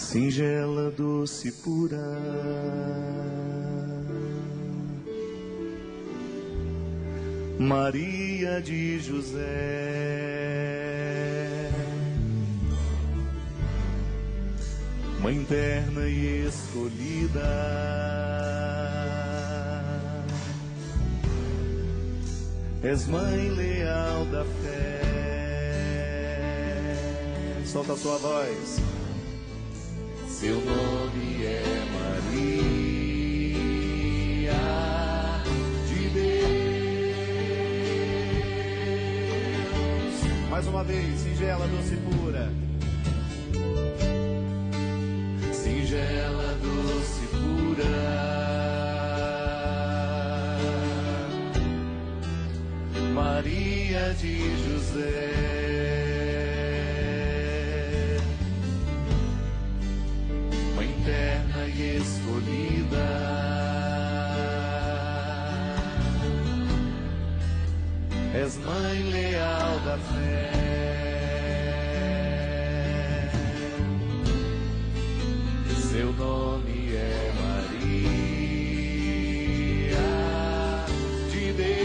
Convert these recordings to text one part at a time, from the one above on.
Singela, doce, pura, Maria de José, Mãe terna e escolhida, és mãe leal da fé. Solta a sua voz. Seu nome é Maria de Deus. Mais uma vez, singela, doce, pura. Singela, doce, pura, Maria de José, Mãe terna e escolhida, és mãe leal da fé. Seu nome é Maria de Deus.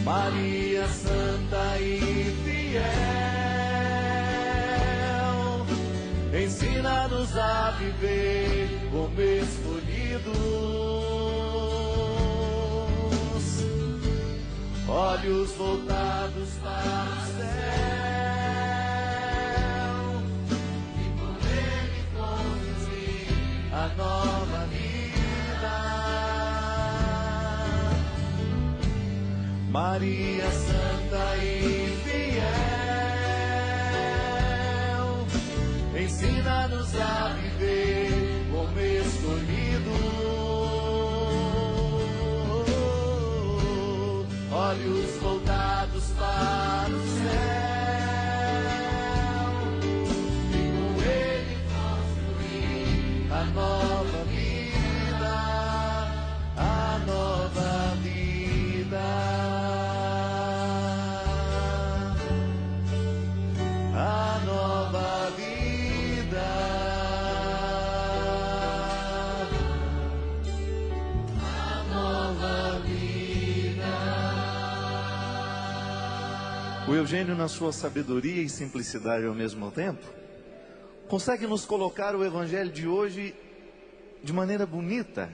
Maria santa e fiel, ensina-nos a viver como escolhidos, olhos voltados para o céu, e por ele construir a nova vida. Maria santa e fiel, ensina-nos a viver como escolhidos, olhos voltados para o céu, e com ele construir a nova vida, a nova vida, a nova vida, a nova vida. O Eugênio, na sua sabedoria e simplicidade ao mesmo tempo, consegue nos colocar o Evangelho de hoje de maneira bonita.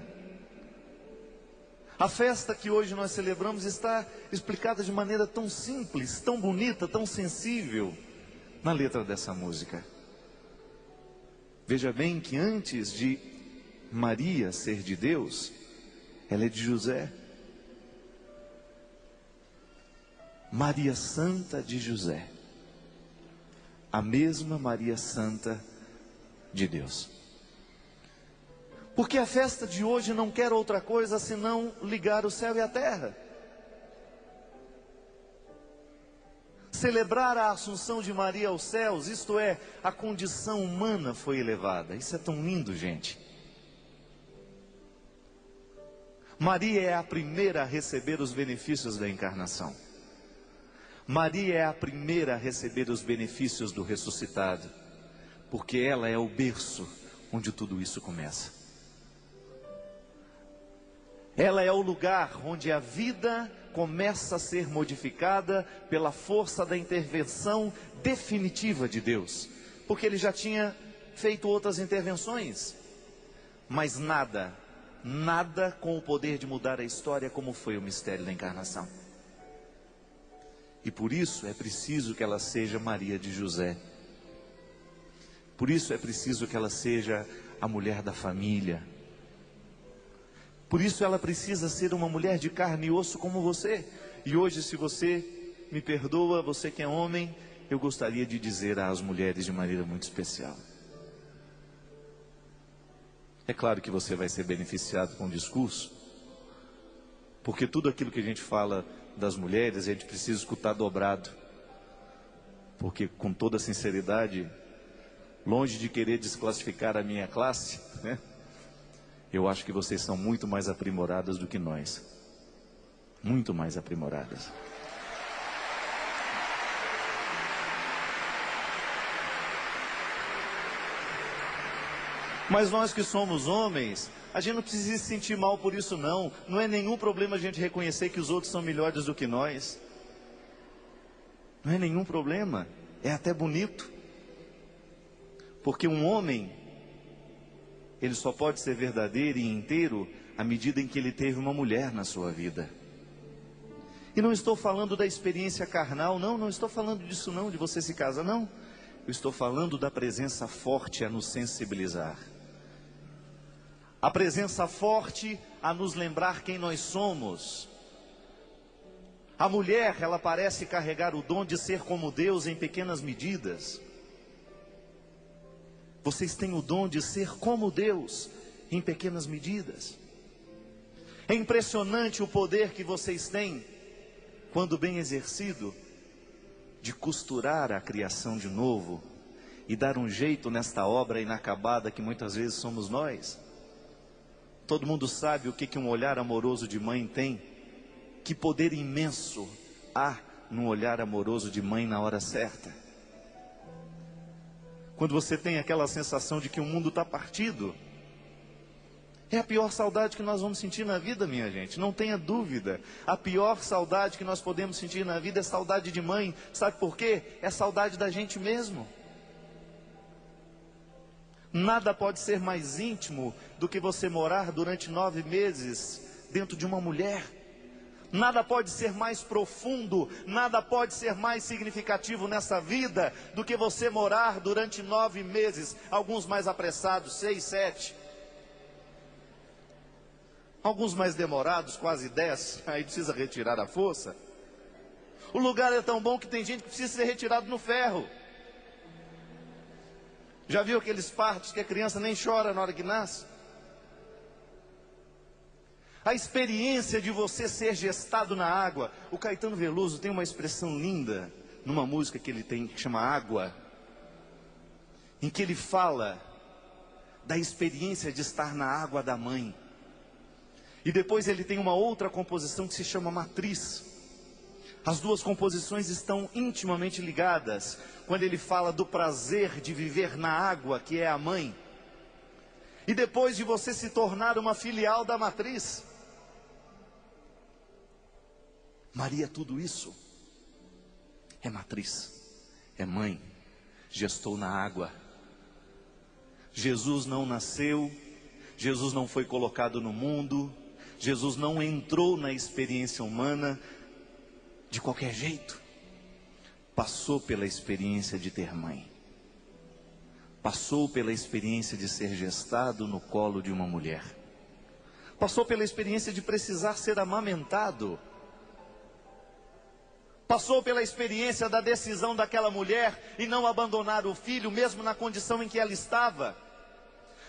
A festa que hoje nós celebramos está explicada de maneira tão simples, tão bonita, tão sensível na letra dessa música. Veja bem que antes de Maria ser de Deus, ela é de José. Maria Santa de José, a mesma Maria Santa de Deus. Porque a festa de hoje não quer outra coisa senão ligar o céu e a terra. Celebrar a assunção de Maria aos céus, isto é, a condição humana foi elevada. Isso é tão lindo, gente. Maria é a primeira a receber os benefícios da encarnação. Maria é a primeira a receber os benefícios do ressuscitado, porque ela é o berço onde tudo isso começa. Ela é o lugar onde a vida começa a ser modificada pela força da intervenção definitiva de Deus, porque Ele já tinha feito outras intervenções, mas nada com o poder de mudar a história como foi o mistério da encarnação. E por isso é preciso que ela seja Maria de José. Por isso é preciso que ela seja a mulher da família. Por isso ela precisa ser uma mulher de carne e osso como você. E hoje, se você me perdoa, você que é homem, eu gostaria de dizer às mulheres de maneira muito especial. É claro que você vai ser beneficiado com o discurso, porque tudo aquilo que a gente fala das mulheres, a gente precisa escutar dobrado. Porque, com toda sinceridade, longe de querer desclassificar a minha classe, né? Eu acho que vocês são muito mais aprimoradas do que nós. muito mais aprimoradas. Mas nós que somos homens, a gente não precisa se sentir mal por isso não. Não é nenhum problema a gente reconhecer que os outros são melhores do que nós. Não é nenhum problema, é até bonito. Porque um homem, ele só pode ser verdadeiro e inteiro à medida em que ele teve uma mulher na sua vida. E não estou falando da experiência carnal, não estou falando disso não, de você se casar, não. Eu estou falando da presença forte a nos sensibilizar. A presença forte a nos lembrar quem nós somos. A mulher, ela parece carregar o dom de ser como Deus em pequenas medidas. Vocês têm o dom de ser como Deus em pequenas medidas. É impressionante o poder que vocês têm, quando bem exercido, de costurar a criação de novo e dar um jeito nesta obra inacabada que muitas vezes somos nós. Todo mundo sabe o que um olhar amoroso de mãe tem. Que poder imenso há num olhar amoroso de mãe na hora certa. Quando você tem aquela sensação de que o mundo está partido, é a pior saudade que nós vamos sentir na vida, minha gente, não tenha dúvida. A pior saudade que nós podemos sentir na vida é saudade de mãe. Sabe por quê? É saudade da gente mesmo. Nada pode ser mais íntimo do que você morar durante 9 meses dentro de uma mulher. Nada pode ser mais profundo, nada pode ser mais significativo nessa vida do que você morar durante 9 meses, alguns mais apressados, 6, 7. Alguns mais demorados, quase 10, aí precisa retirar a força. O lugar é tão bom que tem gente que precisa ser retirado no ferro. Já viu aqueles partos que a criança nem chora na hora que nasce? A experiência de você ser gestado na água. O Caetano Veloso tem uma expressão linda numa música que ele tem que chama Água, em que ele fala da experiência de estar na água da mãe. E depois ele tem uma outra composição que se chama Matriz. As duas composições estão intimamente ligadas, quando ele fala do prazer de viver na água, que é a mãe. E depois de você se tornar uma filial da matriz. Maria, tudo isso é matriz, é mãe, gestou na água. Jesus não nasceu, Jesus não foi colocado no mundo, Jesus não entrou na experiência humana de qualquer jeito. Passou pela experiência de ter mãe. Passou pela experiência de ser gestado no colo de uma mulher. Passou pela experiência de precisar ser amamentado. Passou pela experiência da decisão daquela mulher em não abandonar o filho, mesmo na condição em que ela estava.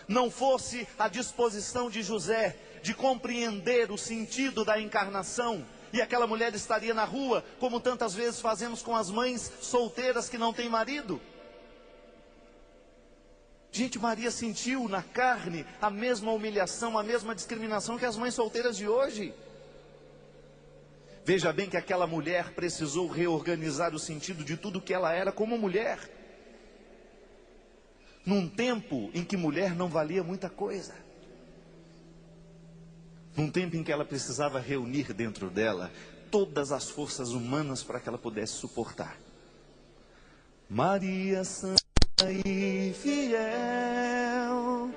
Não fosse a disposição de José de compreender o sentido da encarnação, e aquela mulher estaria na rua, como tantas vezes fazemos com as mães solteiras que não têm marido. Gente, Maria sentiu na carne a mesma humilhação, a mesma discriminação que as mães solteiras de hoje. Veja bem que aquela mulher precisou reorganizar o sentido de tudo que ela era como mulher. Num tempo em que mulher não valia muita coisa. Num tempo em que ela precisava reunir dentro dela todas as forças humanas para que ela pudesse suportar. Maria Santa e fiel,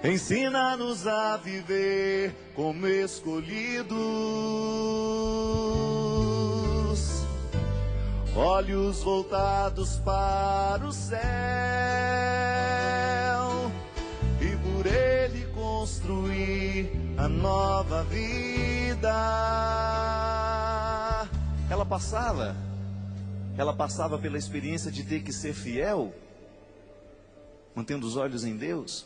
ensina-nos a viver como escolhidos, olhos voltados para o céu, e por ele construir a nova vida. Ela passava pela experiência de ter que ser fiel, mantendo os olhos em Deus,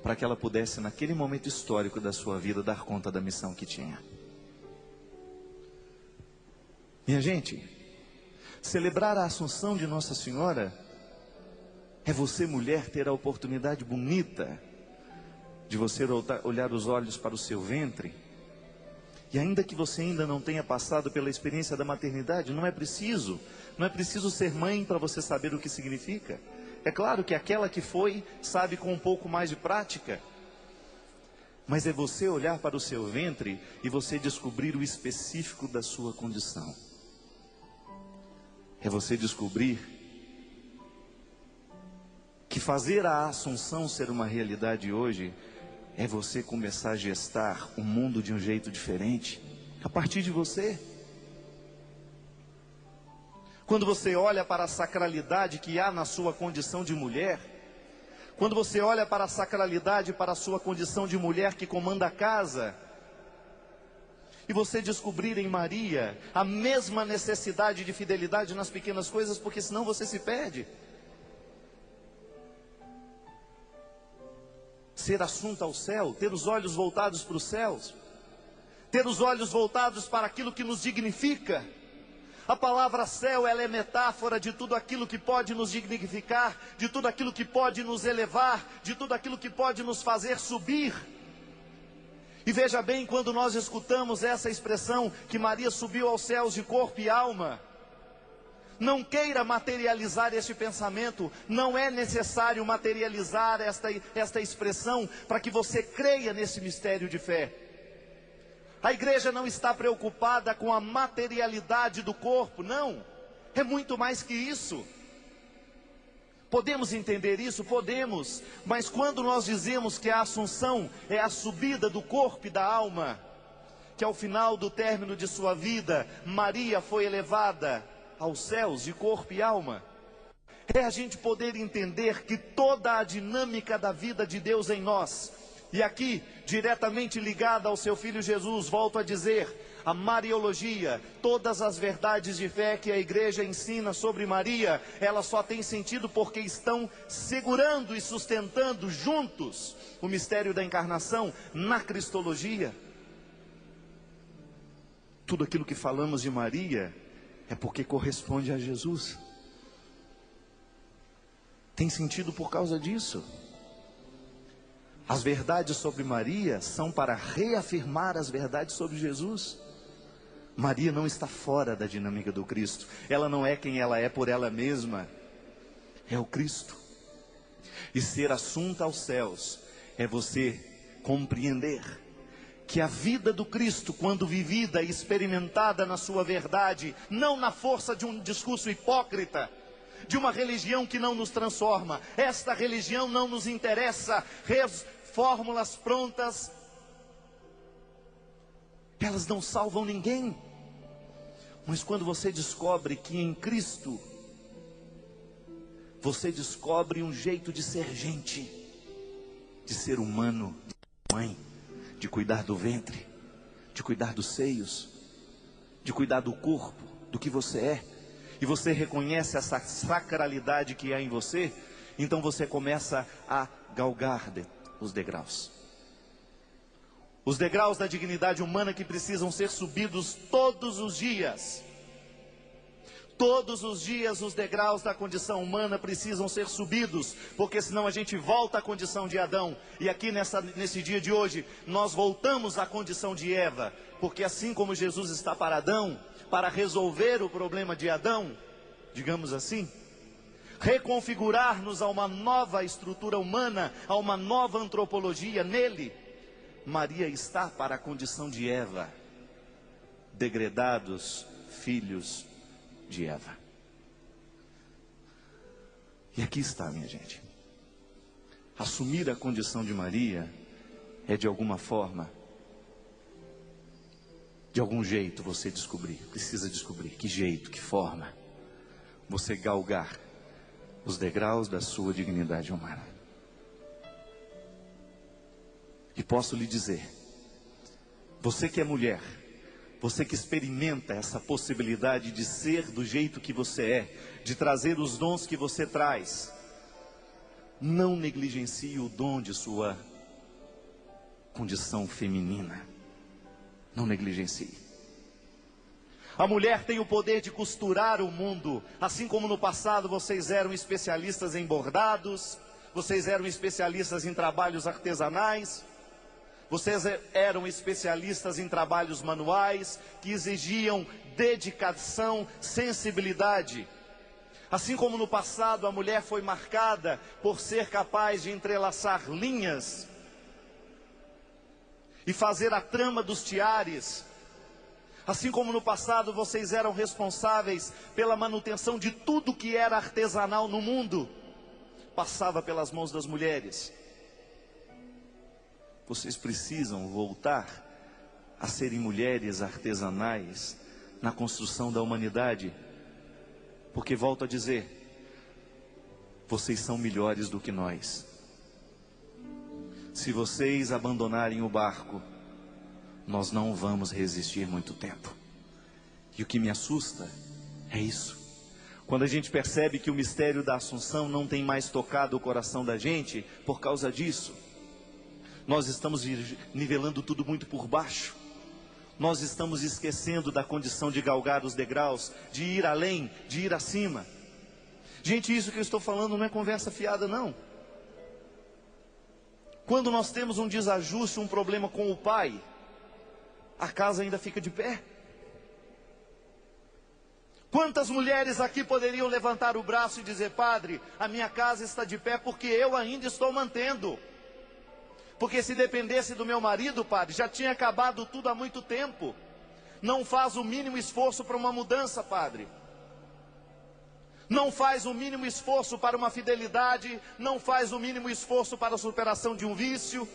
para que ela pudesse, naquele momento histórico da sua vida, dar conta da missão que tinha. Minha gente, celebrar a Assunção de Nossa Senhora é você, mulher, ter a oportunidade bonita de você olhar os olhos para o seu ventre E ainda que você ainda não tenha passado pela experiência da maternidade, não é preciso ser mãe para você saber o que significa. É claro que aquela que foi, sabe com um pouco mais de prática. Mas é você olhar para o seu ventre e você descobrir o específico da sua condição. É você descobrir que fazer a Assunção ser uma realidade hoje é você começar a gestar o mundo de um jeito diferente, a partir de você. Quando você olha para a sacralidade que há na sua condição de mulher, quando você olha para a sacralidade, para a sua condição de mulher que comanda a casa, e você descobrir em Maria a mesma necessidade de fidelidade nas pequenas coisas, porque senão você se perde. Ser assunta ao céu, ter os olhos voltados para os céus, ter os olhos voltados para aquilo que nos dignifica. A palavra céu, ela é metáfora de tudo aquilo que pode nos dignificar, de tudo aquilo que pode nos elevar, de tudo aquilo que pode nos fazer subir. E veja bem, quando nós escutamos essa expressão, que Maria subiu aos céus de corpo e alma, não queira materializar este pensamento, não é necessário materializar esta expressão para que você creia nesse mistério de fé. A igreja não está preocupada com a materialidade do corpo, não, é muito mais que isso. Podemos entender isso? Podemos, mas quando nós dizemos que a Assunção é a subida do corpo e da alma, que ao final do término de sua vida, Maria foi elevada aos céus de corpo e alma, é a gente poder entender que toda a dinâmica da vida de Deus em nós, e aqui diretamente ligada ao seu Filho Jesus, volto a dizer, a Mariologia, todas as verdades de fé que a igreja ensina sobre Maria, ela só tem sentido porque estão segurando e sustentando juntos o mistério da encarnação na Cristologia. Tudo aquilo que falamos de Maria é porque corresponde a Jesus. Tem sentido por causa disso. As verdades sobre Maria são para reafirmar as verdades sobre Jesus. Maria não está fora da dinâmica do Cristo. Ela não é quem ela é por ela mesma. É o Cristo. E ser assunta aos céus é você compreender que a vida do Cristo, quando vivida e experimentada na sua verdade, não na força de um discurso hipócrita, de uma religião que não nos transforma, esta religião não nos interessa, fórmulas prontas, elas não salvam ninguém. Mas quando você descobre que em Cristo, você descobre um jeito de ser gente, de ser humano, de ser mãe, de cuidar do ventre, de cuidar dos seios, de cuidar do corpo, do que você é, e você reconhece essa sacralidade que há em você, então você começa a galgar os degraus. Os degraus da dignidade humana que precisam ser subidos todos os dias. Todos os dias os degraus da condição humana precisam ser subidos, porque senão a gente volta à condição de Adão. E aqui nesse dia de hoje, nós voltamos à condição de Eva, porque assim como Jesus está para Adão, para resolver o problema de Adão, digamos assim, reconfigurar-nos a uma nova estrutura humana, a uma nova antropologia nele, Maria está para a condição de Eva, degredados filhos de Eva. E aqui está, minha gente, assumir a condição de Maria é de alguma forma, de algum jeito você precisa descobrir que jeito, que forma, você galgar os degraus da sua dignidade humana. E posso lhe dizer, você que é mulher, você que experimenta essa possibilidade de ser do jeito que você é, de trazer os dons que você traz, não negligencie o dom de sua condição feminina. Não negligencie. A mulher tem o poder de costurar o mundo, assim como no passado vocês eram especialistas em bordados, vocês eram especialistas em trabalhos artesanais. Vocês eram especialistas em trabalhos manuais que exigiam dedicação, sensibilidade. Assim como no passado a mulher foi marcada por ser capaz de entrelaçar linhas e fazer a trama dos tiares. Assim como no passado vocês eram responsáveis pela manutenção de tudo que era artesanal no mundo, passava pelas mãos das mulheres. Vocês precisam voltar a serem mulheres artesanais na construção da humanidade. Porque, volto a dizer, vocês são melhores do que nós. Se vocês abandonarem o barco, nós não vamos resistir muito tempo. E o que me assusta é isso. Quando a gente percebe que o mistério da Assunção não tem mais tocado o coração da gente, por causa disso, nós estamos nivelando tudo muito por baixo. Nós estamos esquecendo da condição de galgar os degraus, de ir além, de ir acima. Gente, isso que eu estou falando não é conversa fiada, não. Quando nós temos um desajuste, um problema com o pai, a casa ainda fica de pé. Quantas mulheres aqui poderiam levantar o braço e dizer: padre, a minha casa está de pé porque eu ainda estou mantendo. Porque se dependesse do meu marido, padre, já tinha acabado tudo há muito tempo. Não faz o mínimo esforço para uma mudança, padre. Não faz o mínimo esforço para uma fidelidade. Não faz o mínimo esforço para a superação de um vício.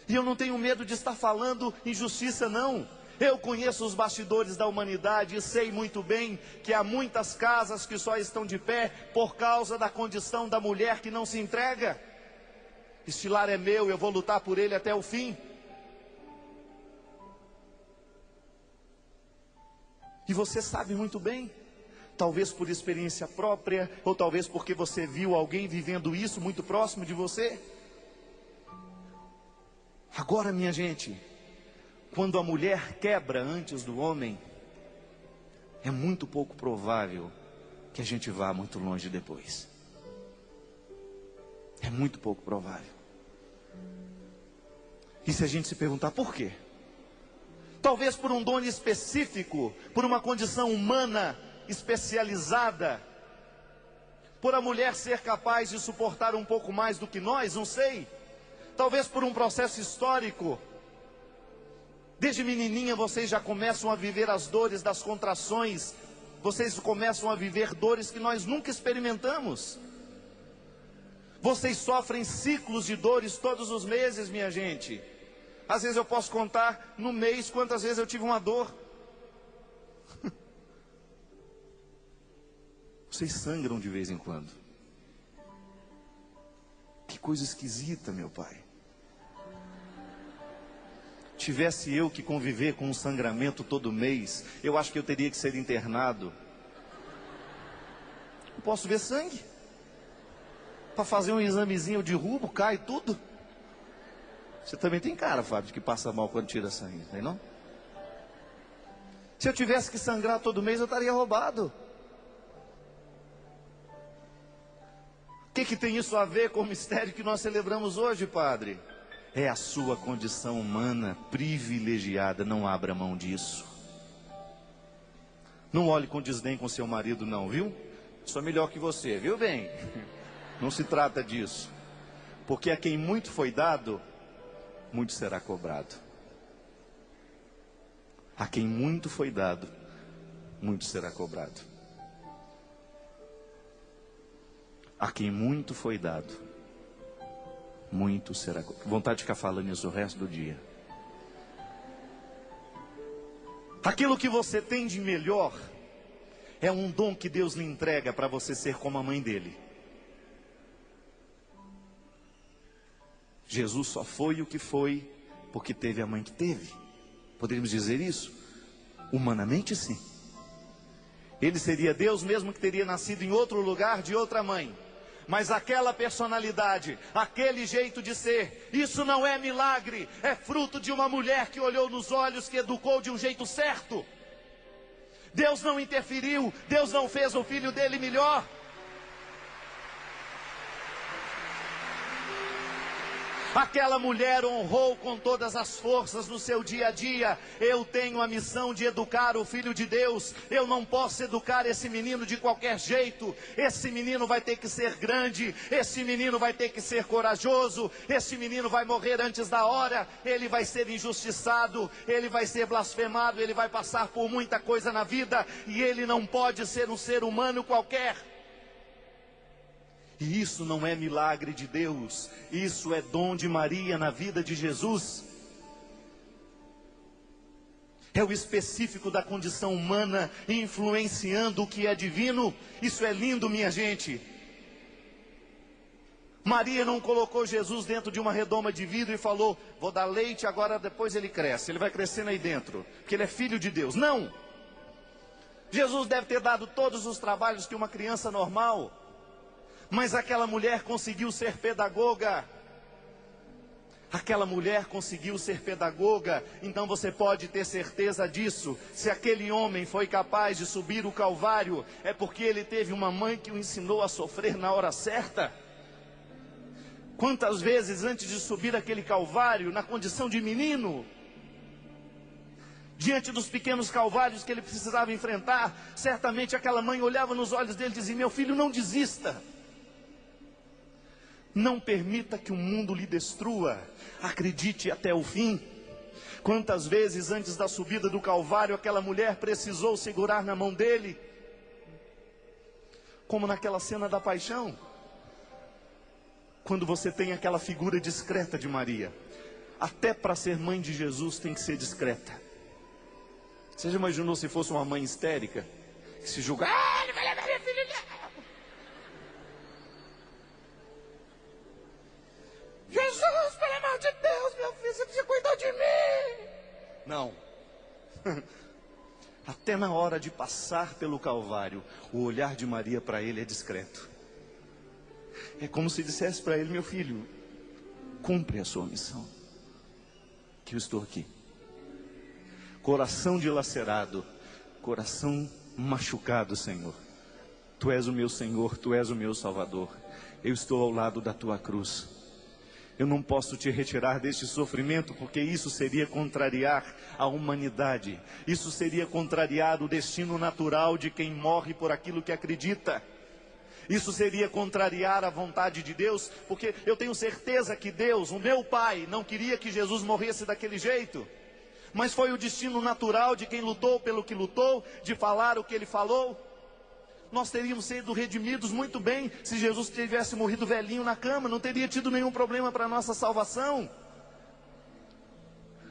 E eu não tenho medo de estar falando injustiça, não. Eu conheço os bastidores da humanidade e sei muito bem que há muitas casas que só estão de pé por causa da condição da mulher que não se entrega. Este lar é meu, eu vou lutar por ele até o fim. E você sabe muito bem, talvez por experiência própria, ou talvez porque você viu alguém vivendo isso muito próximo de você. Agora, minha gente, quando a mulher quebra antes do homem, é muito pouco provável que a gente vá muito longe depois. É muito pouco provável. E se a gente se perguntar por quê? Talvez por um dom específico, por uma condição humana especializada, por a mulher ser capaz de suportar um pouco mais do que nós, não sei. Talvez por um processo histórico. Desde menininha vocês já começam a viver as dores das contrações. Vocês começam a viver dores que nós nunca experimentamos. Vocês sofrem ciclos de dores todos os meses, minha gente. Às vezes eu posso contar no mês quantas vezes eu tive uma dor. Vocês sangram de vez em quando. Que coisa esquisita, meu pai. Tivesse eu que conviver com um sangramento todo mês, eu acho que eu teria que ser internado. Eu posso ver sangue. Para fazer um examezinho de rubo, cai tudo. Você também tem cara, Fábio, de que passa mal quando tira sangue, não é não? Se eu tivesse que sangrar todo mês, eu estaria roubado. O que tem isso a ver com o mistério que nós celebramos hoje, padre? É a sua condição humana privilegiada, não abra mão disso. Não olhe com desdém com seu marido não, viu? Sou melhor que você, viu bem? Não se trata disso. Porque a quem muito foi dado, muito será cobrado. A quem muito foi dado, muito será cobrado. A quem muito foi dado, muito será cobrado. Vontade de ficar falando isso o resto do dia. Aquilo que você tem de melhor é um dom que Deus lhe entrega para você ser como a mãe dele. Jesus só foi o que foi porque teve a mãe que teve. Poderíamos dizer isso? Humanamente, sim. Ele seria Deus mesmo que teria nascido em outro lugar de outra mãe. Mas aquela personalidade, aquele jeito de ser, isso não é milagre, é fruto de uma mulher que olhou nos olhos, que educou de um jeito certo. Deus não interferiu, Deus não fez o filho dele melhor. Aquela mulher honrou com todas as forças no seu dia a dia. Eu tenho a missão de educar o Filho de Deus. Eu não posso educar esse menino de qualquer jeito. Esse menino vai ter que ser grande. Esse menino vai ter que ser corajoso. Esse menino vai morrer antes da hora. Ele vai ser injustiçado. Ele vai ser blasfemado. Ele vai passar por muita coisa na vida. E ele não pode ser um ser humano qualquer. E isso não é milagre de Deus, isso é dom de Maria na vida de Jesus. É o específico da condição humana influenciando o que é divino. Isso é lindo, minha gente. Maria não colocou Jesus dentro de uma redoma de vidro e falou: vou dar leite, agora depois ele cresce. Ele vai crescendo aí dentro, porque ele é filho de Deus. Não! Jesus deve ter dado todos os trabalhos que uma criança normal. Mas aquela mulher conseguiu ser pedagoga. Aquela mulher conseguiu ser pedagoga. Então você pode ter certeza disso. Se aquele homem foi capaz de subir o Calvário, é porque ele teve uma mãe que o ensinou a sofrer na hora certa. Quantas vezes antes de subir aquele Calvário, na condição de menino, diante dos pequenos calvários que ele precisava enfrentar, certamente aquela mãe olhava nos olhos dele e dizia: meu filho, não desista. Não permita que o mundo lhe destrua. Acredite até o fim. Quantas vezes antes da subida do Calvário aquela mulher precisou segurar na mão dele, como naquela cena da paixão. Quando você tem aquela figura discreta de Maria, até para ser mãe de Jesus tem que ser discreta. Você já imaginou se fosse uma mãe histérica, que se julga: ele vai levar minha filha. Jesus, pelo amor de Deus, meu filho, você precisa cuidar de mim. Não. Até na hora de passar pelo Calvário, o olhar de Maria para ele é discreto. É como se dissesse para ele: meu filho, cumpre a sua missão, que eu estou aqui. Coração dilacerado, coração machucado, Senhor. Tu és o meu Senhor, Tu és o meu Salvador. Eu estou ao lado da Tua cruz. Eu não posso te retirar deste sofrimento, porque isso seria contrariar a humanidade. Isso seria contrariar o destino natural de quem morre por aquilo que acredita. Isso seria contrariar a vontade de Deus, porque eu tenho certeza que Deus, o meu Pai, não queria que Jesus morresse daquele jeito. Mas foi o destino natural de quem lutou pelo que lutou, de falar o que ele falou. Nós teríamos sido redimidos muito bem se Jesus tivesse morrido velhinho na cama. Não teria tido nenhum problema para a nossa salvação.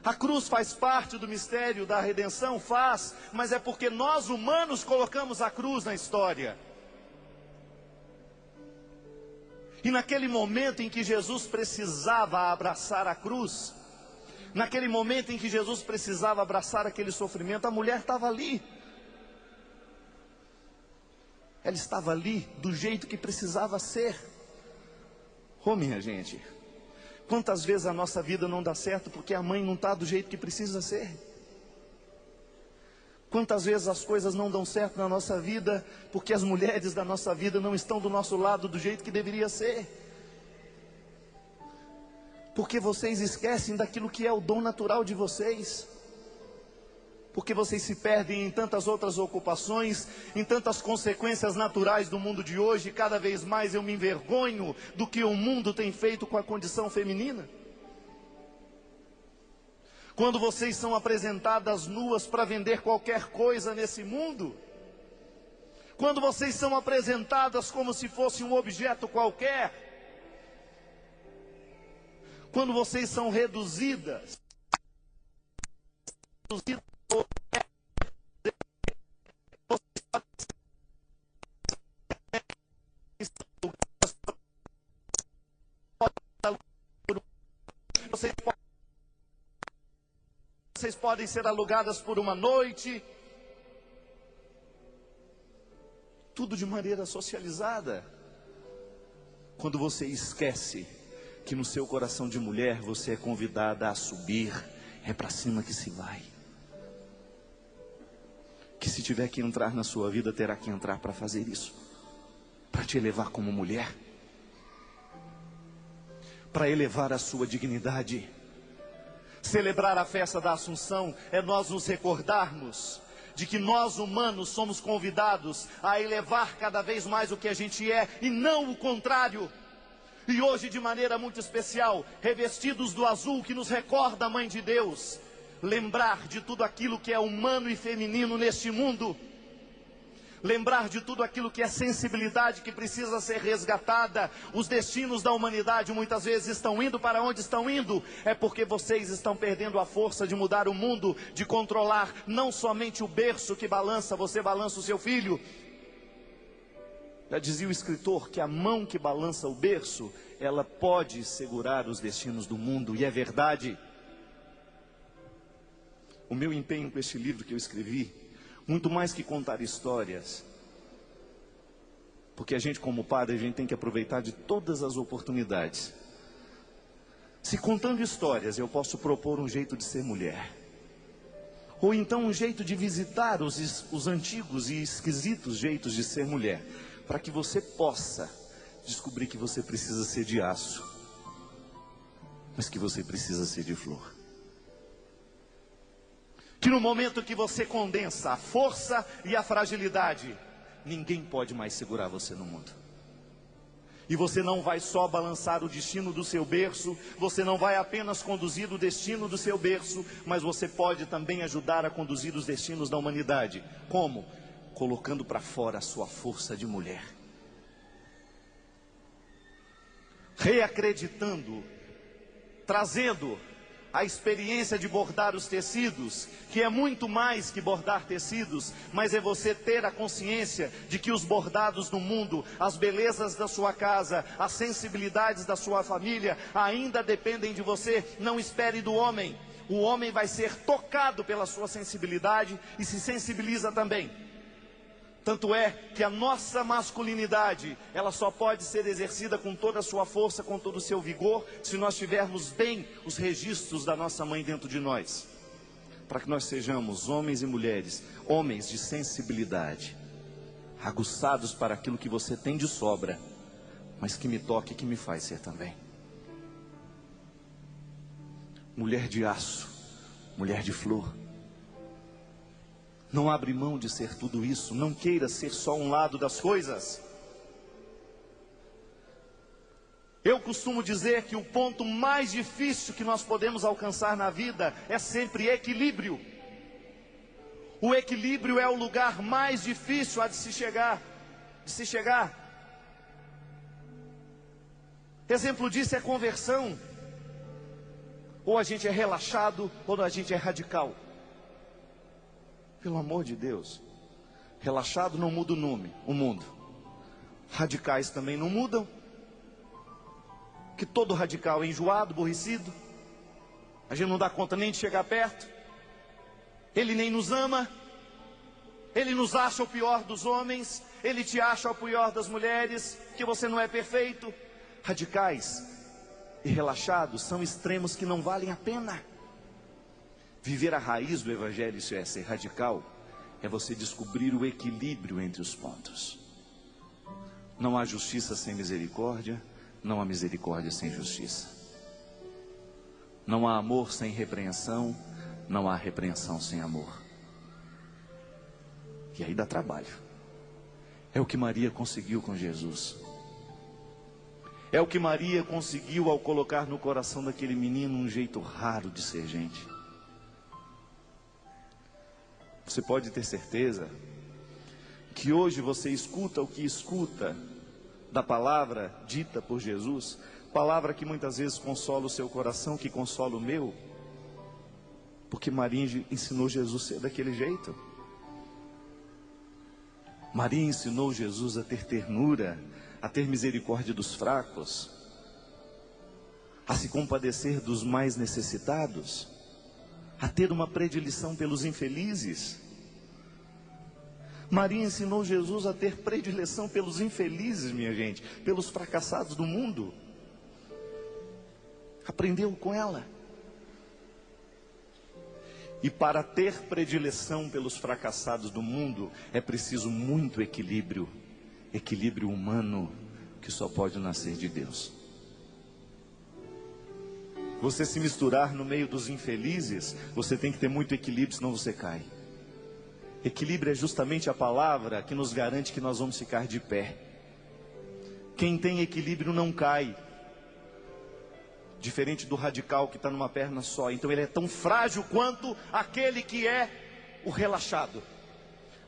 A cruz faz parte do mistério da redenção, faz, mas é porque nós humanos colocamos a cruz na história. E naquele momento em que Jesus precisava abraçar a cruz, naquele momento em que Jesus precisava abraçar aquele sofrimento, a mulher estava ali. Ela estava ali do jeito que precisava ser. Oh, minha gente, quantas vezes a nossa vida não dá certo porque a mãe não está do jeito que precisa ser? Quantas vezes as coisas não dão certo na nossa vida porque as mulheres da nossa vida não estão do nosso lado do jeito que deveria ser? Porque vocês esquecem daquilo que é o dom natural de vocês. Porque vocês se perdem em tantas outras ocupações, em tantas consequências naturais do mundo de hoje. Cada vez mais eu me envergonho do que o mundo tem feito com a condição feminina. Quando vocês são apresentadas nuas para vender qualquer coisa nesse mundo, quando vocês são apresentadas como se fosse um objeto qualquer, quando vocês são reduzidas vocês podem ser alugadas por uma noite, tudo de maneira socializada. Quando você esquece que no seu coração de mulher você é convidada a subir, é para cima que se vai. Que se tiver que entrar na sua vida, terá que entrar para fazer isso, para te elevar como mulher, para elevar a sua dignidade. Celebrar a festa da Assunção é nós nos recordarmos de que nós humanos somos convidados a elevar cada vez mais o que a gente é e não o contrário. E hoje, de maneira muito especial, revestidos do azul que nos recorda a Mãe de Deus, lembrar de tudo aquilo que é humano e feminino neste mundo, lembrar de tudo aquilo que é sensibilidade que precisa ser resgatada. Os destinos da humanidade muitas vezes estão indo para onde estão indo, é porque vocês estão perdendo a força de mudar o mundo, de controlar não somente o berço que balança, você balança o seu filho. Já dizia o escritor que a mão que balança o berço, ela pode segurar os destinos do mundo, e é verdade. O meu empenho com este livro que eu escrevi, muito mais que contar histórias, porque a gente como padre, a gente tem que aproveitar de todas as oportunidades. Se contando histórias eu posso propor um jeito de ser mulher, ou então um jeito de visitar os antigos e esquisitos jeitos de ser mulher, para que você possa descobrir que você precisa ser de aço, mas que você precisa ser de flor. Que no momento que você condensa a força e a fragilidade, ninguém pode mais segurar você no mundo. E você não vai só balançar o destino do seu berço, você não vai apenas conduzir o destino do seu berço, mas você pode também ajudar a conduzir os destinos da humanidade. Como? Colocando para fora a sua força de mulher. Reacreditando, trazendo a experiência de bordar os tecidos, que é muito mais que bordar tecidos, mas é você ter a consciência de que os bordados do mundo, as belezas da sua casa, as sensibilidades da sua família, ainda dependem de você. Não espere do homem. O homem vai ser tocado pela sua sensibilidade e se sensibiliza também. Tanto é que a nossa masculinidade, ela só pode ser exercida com toda a sua força, com todo o seu vigor, se nós tivermos bem os registros da nossa mãe dentro de nós. Para que nós sejamos homens e mulheres, homens de sensibilidade, aguçados para aquilo que você tem de sobra, mas que me toca e que me faz ser também. Mulher de aço, mulher de flor. Não abre mão de ser tudo isso. Não queira ser só um lado das coisas. Eu costumo dizer que o ponto mais difícil que nós podemos alcançar na vida é sempre equilíbrio. O equilíbrio é o lugar mais difícil a de se chegar. Exemplo disso é conversão. Ou a gente é relaxado, ou a gente é radical. Pelo amor de Deus, relaxado não muda o mundo. Radicais também não mudam. Que todo radical é enjoado, aborrecido. A gente não dá conta nem de chegar perto. Ele nem nos ama. Ele nos acha o pior dos homens. Ele te acha o pior das mulheres, que você não é perfeito. Radicais e relaxados são extremos que não valem a pena. Viver a raiz do Evangelho, isso é ser radical, é você descobrir o equilíbrio entre os pontos. Não há justiça sem misericórdia, não há misericórdia sem justiça. Não há amor sem repreensão, não há repreensão sem amor. E aí dá trabalho. É o que Maria conseguiu com Jesus. É o que Maria conseguiu ao colocar no coração daquele menino um jeito raro de ser gente. Você pode ter certeza que hoje você escuta o que escuta da palavra dita por Jesus, palavra que muitas vezes consola o seu coração, que consola o meu, porque Maria ensinou Jesus a ser daquele jeito. Maria ensinou Jesus a ter ternura, a ter misericórdia dos fracos, a se compadecer dos mais necessitados, a ter uma predileção pelos infelizes. Maria ensinou Jesus a ter predileção pelos infelizes, minha gente, pelos fracassados do mundo. Aprendeu com ela. E para ter predileção pelos fracassados do mundo, é preciso muito equilíbrio. Equilíbrio humano, que só pode nascer de Deus. Você se misturar no meio dos infelizes, você tem que ter muito equilíbrio, senão você cai. Equilíbrio é justamente a palavra que nos garante que nós vamos ficar de pé. Quem tem equilíbrio não cai. Diferente do radical que está numa perna só. Então ele é tão frágil quanto aquele que é o relaxado.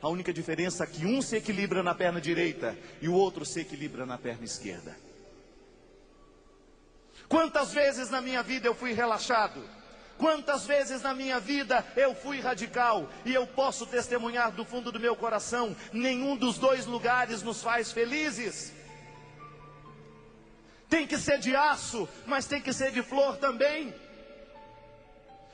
A única diferença é que um se equilibra na perna direita e o outro se equilibra na perna esquerda. Quantas vezes na minha vida eu fui relaxado? Quantas vezes na minha vida eu fui radical? E eu posso testemunhar do fundo do meu coração, nenhum dos dois lugares nos faz felizes. Tem que ser de aço, mas tem que ser de flor também.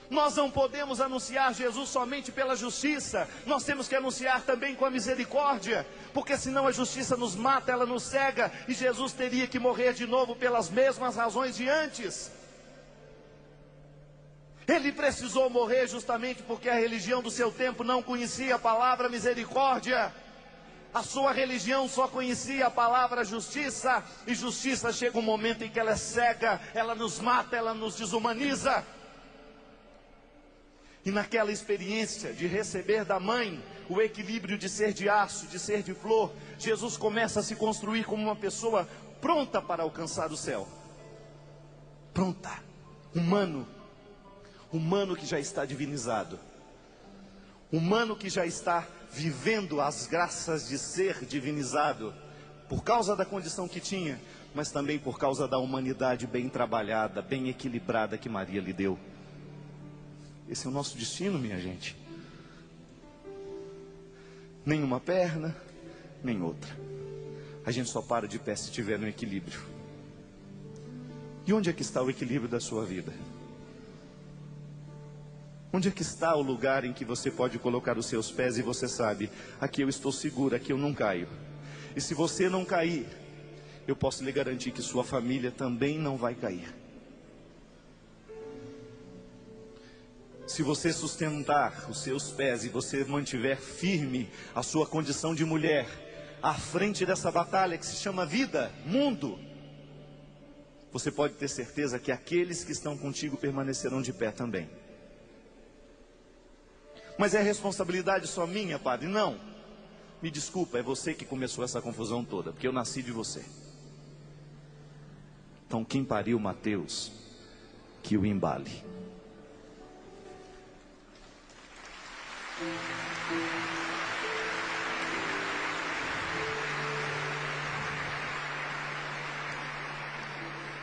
Nós não podemos anunciar Jesus somente pela justiça. Nós temos que anunciar também com a misericórdia. Porque senão a justiça nos mata, ela nos cega. E Jesus teria que morrer de novo pelas mesmas razões de antes. Ele precisou morrer justamente porque a religião do seu tempo não conhecia a palavra misericórdia. A sua religião só conhecia a palavra justiça. E justiça chega um momento em que ela é cega, ela nos mata, ela nos desumaniza. E naquela experiência de receber da mãe o equilíbrio de ser de aço, de ser de flor, Jesus começa a se construir como uma pessoa pronta para alcançar o céu. Pronta, humano que já está divinizado, humano que já está vivendo as graças de ser divinizado, por causa da condição que tinha, mas também por causa da humanidade bem trabalhada, bem equilibrada que Maria lhe deu. Esse é o nosso destino, minha gente. Nem uma perna, nem outra. A gente só para de pé se estiver no equilíbrio. E onde é que está o equilíbrio da sua vida? Onde é que está o lugar em que você pode colocar os seus pés e você sabe, aqui eu estou seguro, aqui eu não caio. E se você não cair, eu posso lhe garantir que sua família também não vai cair. Se você sustentar os seus pés e você mantiver firme a sua condição de mulher, à frente dessa batalha que se chama vida, mundo, você pode ter certeza que aqueles que estão contigo permanecerão de pé também. Mas é responsabilidade só minha, padre? Não. Me desculpa, é você que começou essa confusão toda, porque eu nasci de você. Então quem pariu Mateus, que o embale.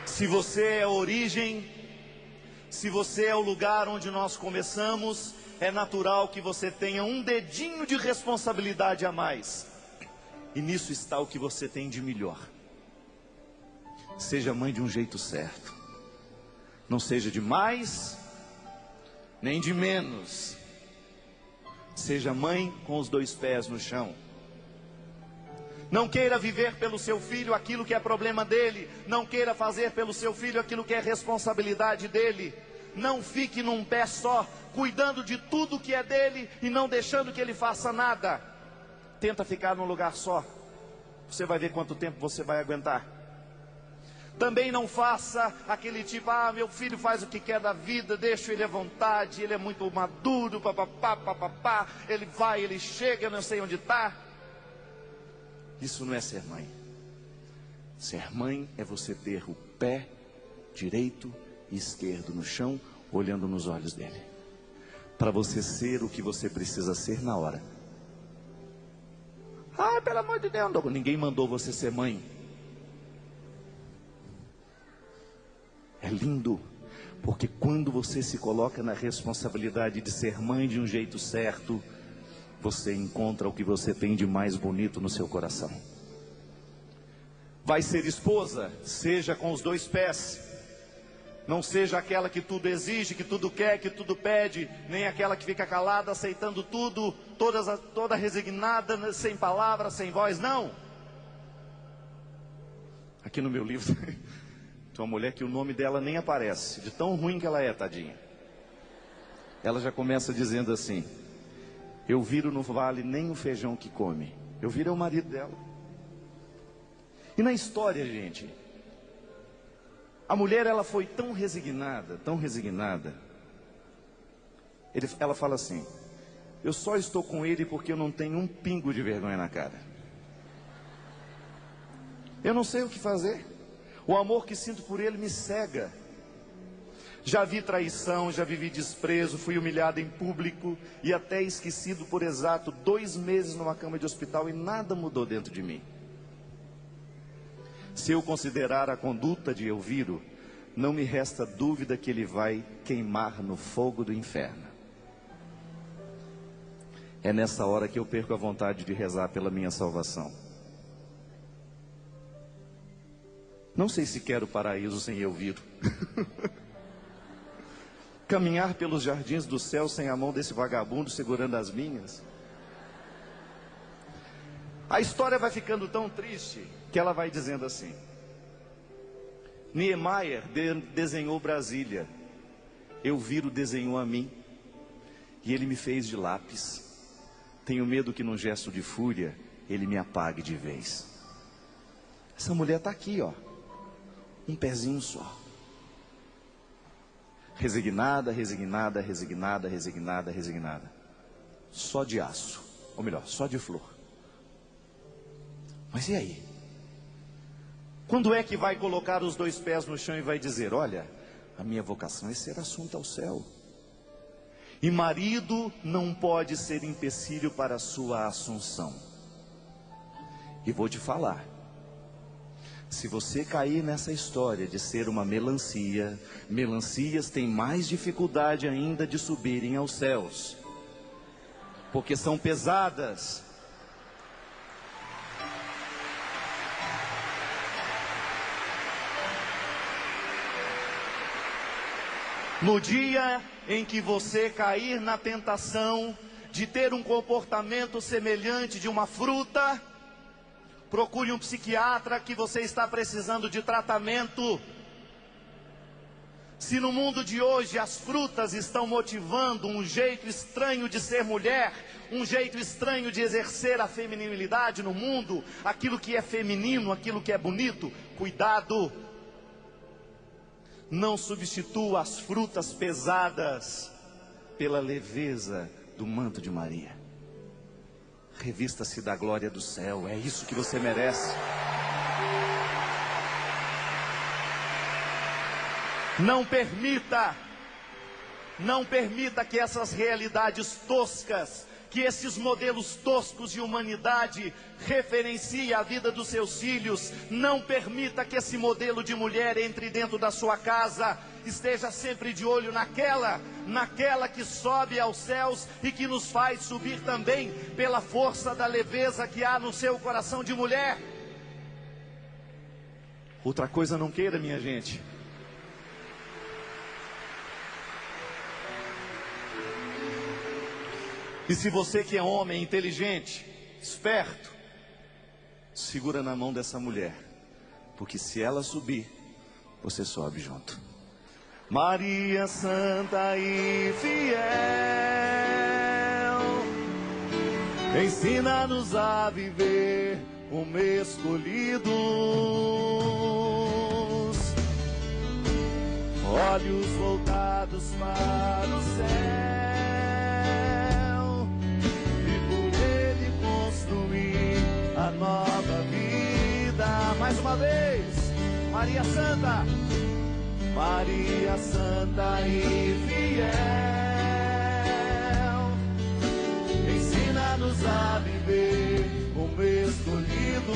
Se você é a origem, se você é o lugar onde nós começamos, é natural que você tenha um dedinho de responsabilidade a mais. E nisso está o que você tem de melhor. Seja mãe de um jeito certo. Não seja de mais, nem de menos. Seja mãe com os dois pés no chão. Não queira viver pelo seu filho aquilo que é problema dele. Não queira fazer pelo seu filho aquilo que é responsabilidade dele. Não fique num pé só, cuidando de tudo que é dele e não deixando que ele faça nada. Tenta ficar num lugar só. Você vai ver quanto tempo você vai aguentar. Também não faça aquele tipo, meu filho faz o que quer da vida, deixa ele à vontade, ele é muito maduro, papapá, papapá, ele vai, ele chega, eu não sei onde está. Isso não é ser mãe. Ser mãe é você ter o pé direito e esquerdo no chão, olhando nos olhos dele, para você ser o que você precisa ser na hora. Pelo amor de Deus, ninguém mandou você ser mãe. É lindo, porque quando você se coloca na responsabilidade de ser mãe de um jeito certo, você encontra o que você tem de mais bonito no seu coração. Vai ser esposa, seja com os dois pés. Não seja aquela que tudo exige, que tudo quer, que tudo pede, nem aquela que fica calada, aceitando tudo, toda resignada, sem palavras, sem voz, não. Aqui no meu livro tem uma mulher que o nome dela nem aparece, de tão ruim que ela é, tadinha. Ela já começa dizendo assim: eu viro no vale nem o feijão que come. Eu viro é o marido dela. E na história, gente, A mulher, ela foi tão resignada, tão resignada. Ela fala assim: eu só estou com ele porque eu não tenho um pingo de vergonha na cara. Eu não sei o que fazer. O amor que sinto por ele me cega. Já vi traição, já vivi desprezo, fui humilhado em público e até esquecido por exato 2 meses numa cama de hospital e nada mudou dentro de mim. Se eu considerar a conduta de Elviro, não me resta dúvida que ele vai queimar no fogo do inferno. É nessa hora que eu perco a vontade de rezar pela minha salvação. Não sei se quero o paraíso sem Elviro. Caminhar pelos jardins do céu sem a mão desse vagabundo segurando as minhas. A história vai ficando tão triste que ela vai dizendo assim: Niemeyer desenhou Brasília, Elviro desenhou a mim, e ele me fez de lápis. Tenho medo que num gesto de fúria ele me apague de vez. Essa mulher está aqui, ó, um pezinho só. Resignada, resignada, resignada, resignada, resignada. Só de aço, ou melhor, só de flor. Mas e aí? Quando é que vai colocar os 2 pés no chão e vai dizer: olha, a minha vocação é ser assunta ao céu. E marido não pode ser empecilho para a sua assunção. E vou te falar, se você cair nessa história de ser uma melancia, melancias têm mais dificuldade ainda de subirem aos céus, porque são pesadas. No dia em que você cair na tentação de ter um comportamento semelhante de uma fruta, procure um psiquiatra que você está precisando de tratamento. Se no mundo de hoje as frutas estão motivando um jeito estranho de ser mulher, um jeito estranho de exercer a feminilidade no mundo, aquilo que é feminino, aquilo que é bonito, cuidado. Não substitua as frutas pesadas pela leveza do manto de Maria. Revista-se da glória do céu, é isso que você merece. Não permita que essas realidades toscas, que esses modelos toscos de humanidade referenciem a vida dos seus filhos. Não permita que esse modelo de mulher entre dentro da sua casa. Esteja sempre de olho naquela que sobe aos céus e que nos faz subir também pela força da leveza que há no seu coração de mulher. Outra coisa não queira, minha gente. E se você que é homem, inteligente, esperto, segura na mão dessa mulher, porque se ela subir, você sobe junto. Maria Santa e fiel, ensina-nos a viver como escolhidos, olhos voltados para o céu. A nova vida. Mais uma vez, Maria Santa, Maria Santa e fiel, ensina-nos a viver como escolhidos,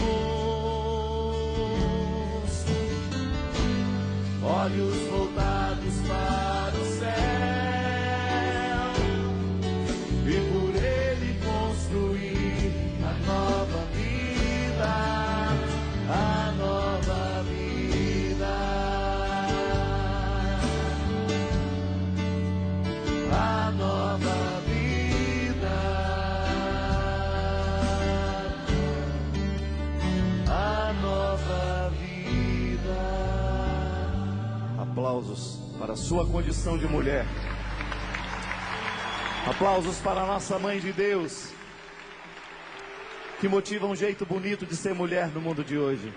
olhos voltados para o céu, e por ele construir a nova vida, a nova vida, a nova vida, a nova vida. Aplausos para a sua condição de mulher. Aplausos para a nossa Mãe de Deus, que motiva um jeito bonito de ser mulher no mundo de hoje.